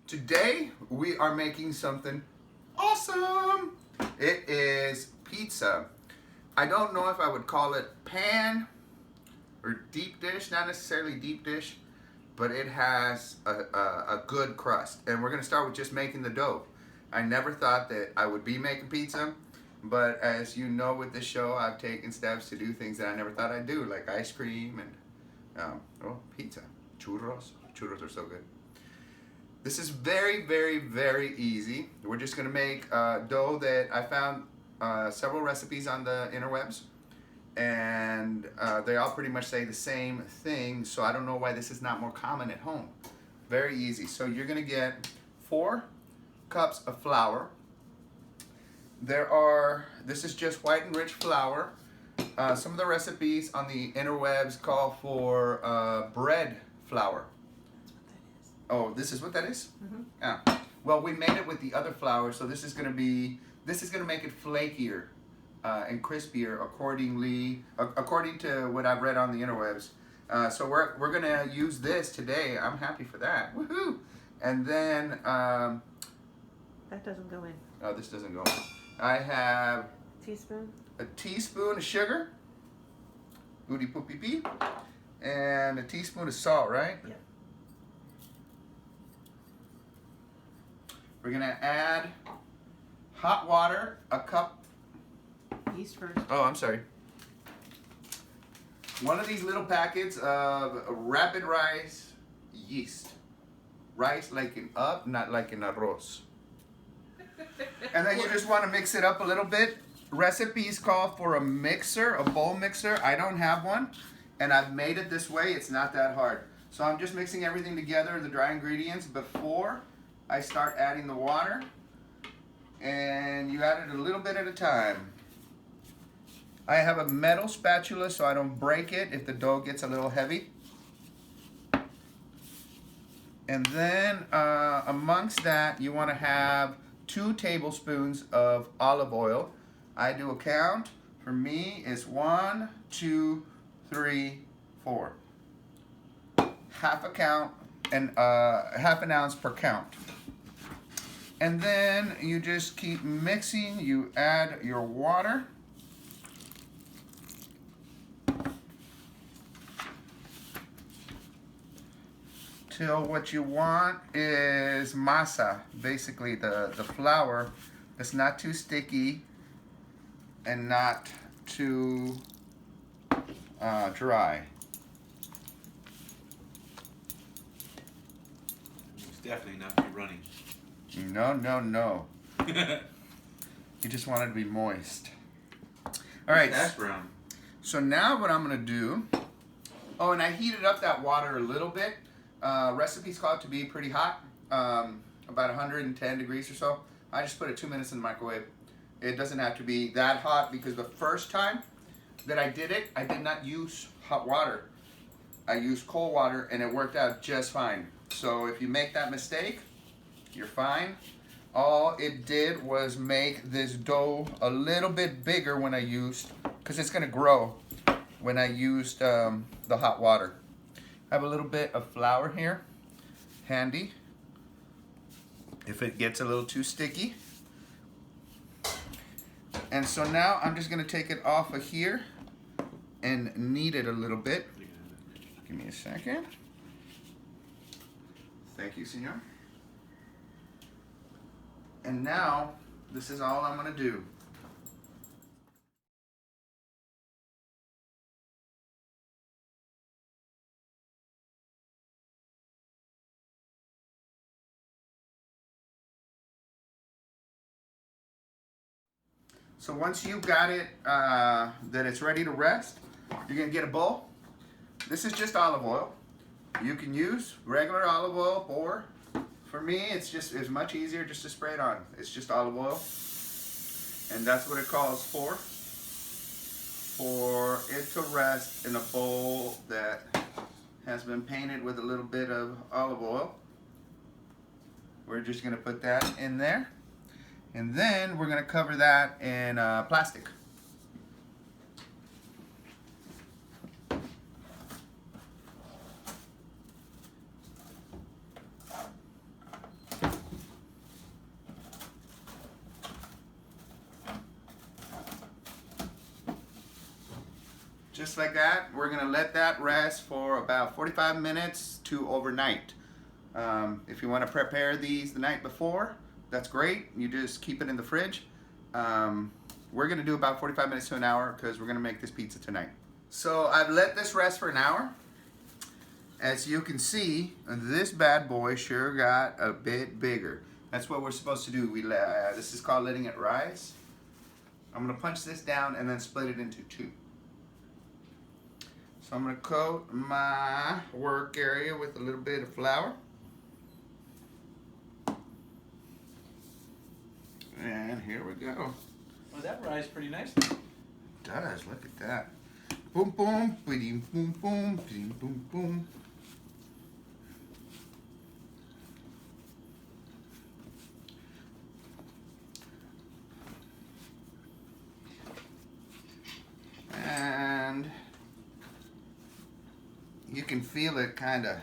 Today we are making something awesome. It is pizza. I don't know if I would call it pan or deep dish, not necessarily deep dish, but it has a good crust. And we're gonna start with just making the dough. I never thought that I would be making pizza, but as you know with this show, I've taken steps to do things that I never thought I'd do, like ice cream and pizza. Churros. Churros are so good. This is very, very, very easy. We're just gonna make dough that I found several recipes on the interwebs, and they all pretty much say the same thing, so I don't know why this is not more common at home. Very easy. So you're gonna get 4 cups of flour. This is just white and rich flour. Some of the recipes on the interwebs call for bread flour. Oh, this is what that is? Mm-hmm. Yeah. Well, we made it with the other flour, so this is gonna make it flakier and crispier according to what I've read on the interwebs. So we're gonna use this today. I'm happy for that. Woohoo! And then That doesn't go in. oh, this doesn't go in. I have Teaspoon. a teaspoon of sugar, booty poopy pee, and a teaspoon of salt, right? Yep. We're gonna add hot water, a cup. Yeast first. Oh, I'm sorry. One of these little packets of rapid rice yeast. Rice like in up, not like in arroz. And then you just want to mix it up a little bit. Recipes call for a mixer, a bowl mixer. I don't have one, and I've made it this way. It's not that hard. So I'm just mixing everything together, the dry ingredients, before I start adding the water. And you add it a little bit at a time. I have a metal spatula so I don't break it if the dough gets a little heavy. And then amongst that, you want to have 2 tablespoons of olive oil. I do a count. For me, it's 1, 2, 3, 4. Half a count and half an ounce per count. And then you just keep mixing. You add your water. Till what you want is masa, basically the flour that's not too sticky and not too dry. It's definitely not to be running. No, no, no. You just want it to be moist. All right. Hash brown. So now what I'm gonna do, oh, and I heated up that water a little bit. Recipes call it to be pretty hot, about 110 degrees or so. I just put it 2 minutes in the microwave. It doesn't have to be that hot because the first time that I did it, I did not use hot water. I used cold water and it worked out just fine. So if you make that mistake, you're fine. All it did was make this dough a little bit bigger when I used, because it's gonna grow when I used the hot water. I have a little bit of flour here, handy, if it gets a little too sticky. And so now I'm just gonna take it off of here and knead it a little bit. Give me a second. Thank you, senor. And now, this is all I'm gonna do. So once you've got it, that it's ready to rest, you're gonna get a bowl. This is just olive oil. You can use regular olive oil, or for me, it's much easier just to spray it on. It's just olive oil, and that's what it calls for it to rest in a bowl that has been painted with a little bit of olive oil. We're just gonna put that in there. And then we're going to cover that in plastic. Just like that, we're gonna let that rest for about 45 minutes to overnight. If you want to prepare these the night before, that's great. You just keep it in the fridge. We're gonna do about 45 minutes to an hour because we're gonna make this pizza tonight. So I've let this rest for an hour. As you can see, this bad boy sure got a bit bigger. That's what we're supposed to do. This is called letting it rise. I'm gonna punch this down and then split it into two. So I'm gonna coat my work area with a little bit of flour. And here we go. Well, that rises pretty nicely. It does, look at that. Boom, boom, boom, boom, boom, boom, boom, boom. And you can feel it kind of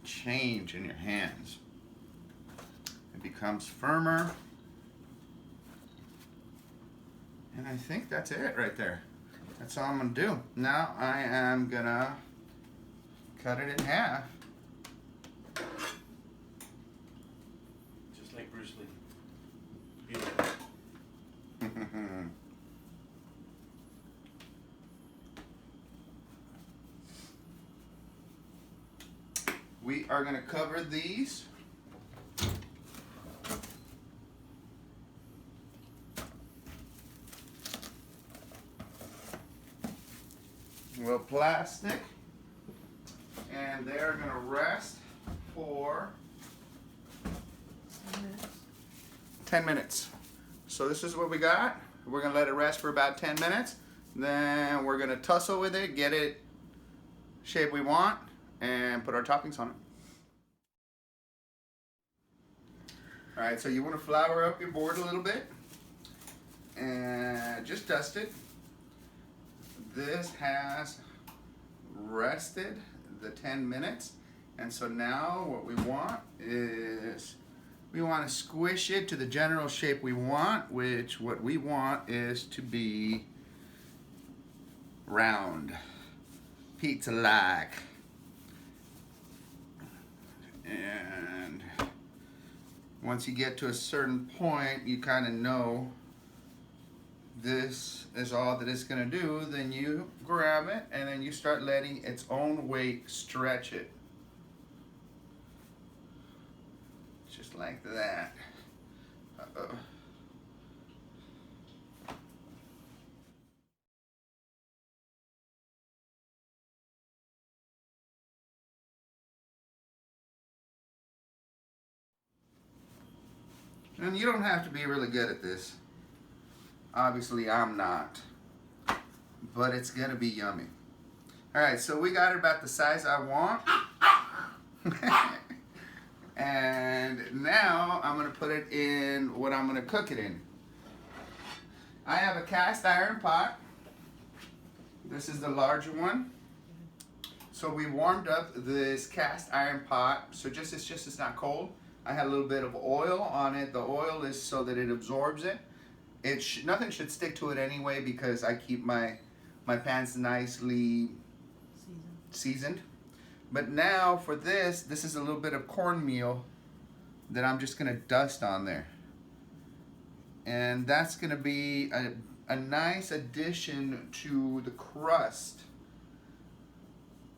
change in your hands. It becomes firmer. And I think that's it right there. That's all I'm gonna do. Now I am gonna cut it in half. Just like Bruce Lee. Beautiful. We are gonna cover these. With plastic, and they're gonna rest for 10 minutes. So this is what we got. We're gonna let it rest for about 10 minutes. Then we're gonna tussle with it, get it shape we want, and put our toppings on it. All right, so you wanna flour up your board a little bit and just dust it. This has rested the 10 minutes, and so now what we want is we want to squish it to the general shape we want, which what we want is to be round, pizza-like. And once you get to a certain point, you kind of know this is all that it's gonna do. Then you grab it and then you start letting its own weight stretch it. Just like that. Uh-oh. And you don't have to be really good at this. Obviously, I'm not. But it's gonna be yummy. Alright, so we got it about the size I want. And now I'm gonna put it in what I'm gonna cook it in. I have a cast iron pot. This is the larger one. So we warmed up this cast iron pot, so it's not cold. I had a little bit of oil on it. The oil is so that it absorbs it. Nothing should stick to it anyway because I keep my pans nicely seasoned. But now for this is a little bit of cornmeal that I'm just gonna dust on there. And that's gonna be a nice addition to the crust.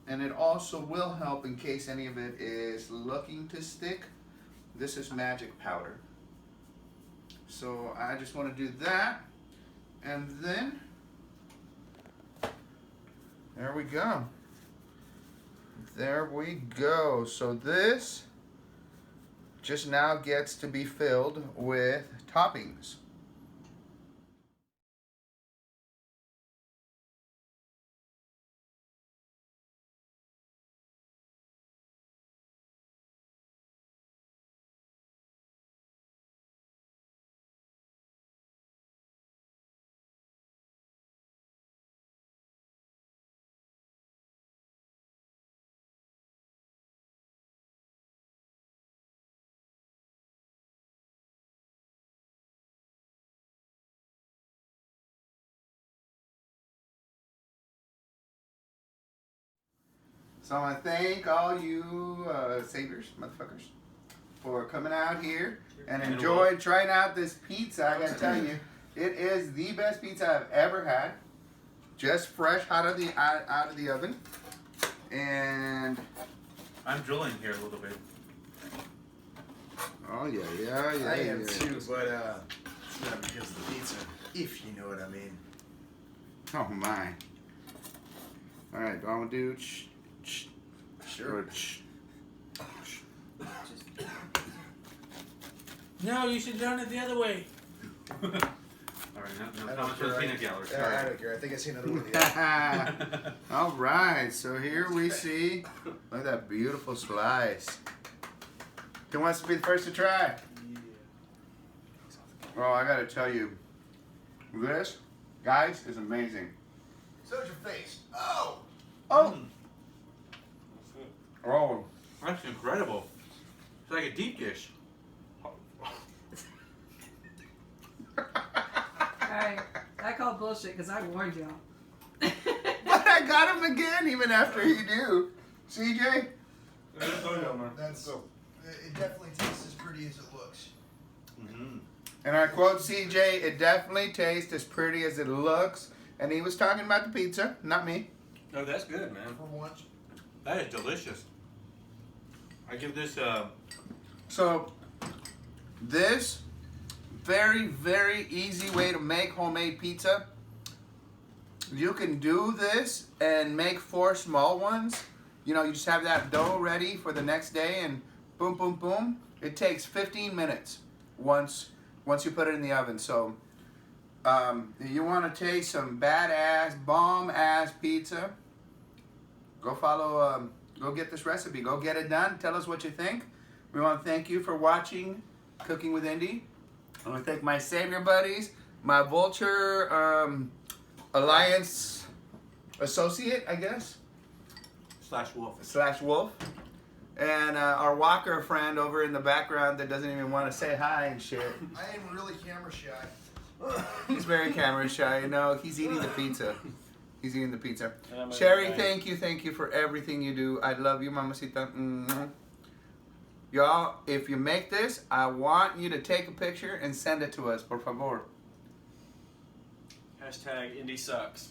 And it also will help in case any of it is looking to stick. This is magic powder. So I just want to do that. And then, there we go. There we go. So this just now gets to be filled with toppings. So I want to thank all you saviors, motherfuckers, for coming out here and enjoy trying out this pizza. I gotta tell you, it is the best pizza I've ever had. Just fresh out of the oven. And I'm drilling here a little bit. oh yeah. I am too, but it's not because of the pizza, if you know what I mean. Oh my. All right, do I want to do Sure. No, you should run it the other way. All right, no comments for the peanut gallery. I don't care. I think I see another one. Yeah. All right, so here we see, look at that beautiful slice. Who wants to be the first to try? Oh, I gotta tell you, this, guys, is amazing. So's your face. Oh! Oh! Oh. That's incredible. It's like a deep dish. Alright, I call bullshit because I warned y'all. But I got him again even after he do. CJ? That's it definitely tastes as pretty as it looks. Mm-hmm. And I quote CJ, it definitely tastes as pretty as it looks. And he was talking about the pizza, not me. No, that's good, man. For once. That is delicious. I give this So, this very, very easy way to make homemade pizza. You can do this and make 4 small ones. You know, you just have that dough ready for the next day and boom, boom, boom. It takes 15 minutes once you put it in the oven. So, you want to taste some badass, bomb-ass pizza, go follow, go get this recipe. Go get it done. Tell us what you think. We want to thank you for watching Cooking with Indie. I want to thank my Savior buddies, my Vulture Alliance associate, I guess, /wolf. /wolf, and our Walker friend over in the background that doesn't even want to say hi and shit. I am really camera shy. He's very camera shy, you know. He's eating the pizza. He's eating the pizza. Sherry, thank you for everything you do. I love you, mamacita. Mm-hmm. Y'all, if you make this, I want you to take a picture and send it to us, por favor. #indie sucks.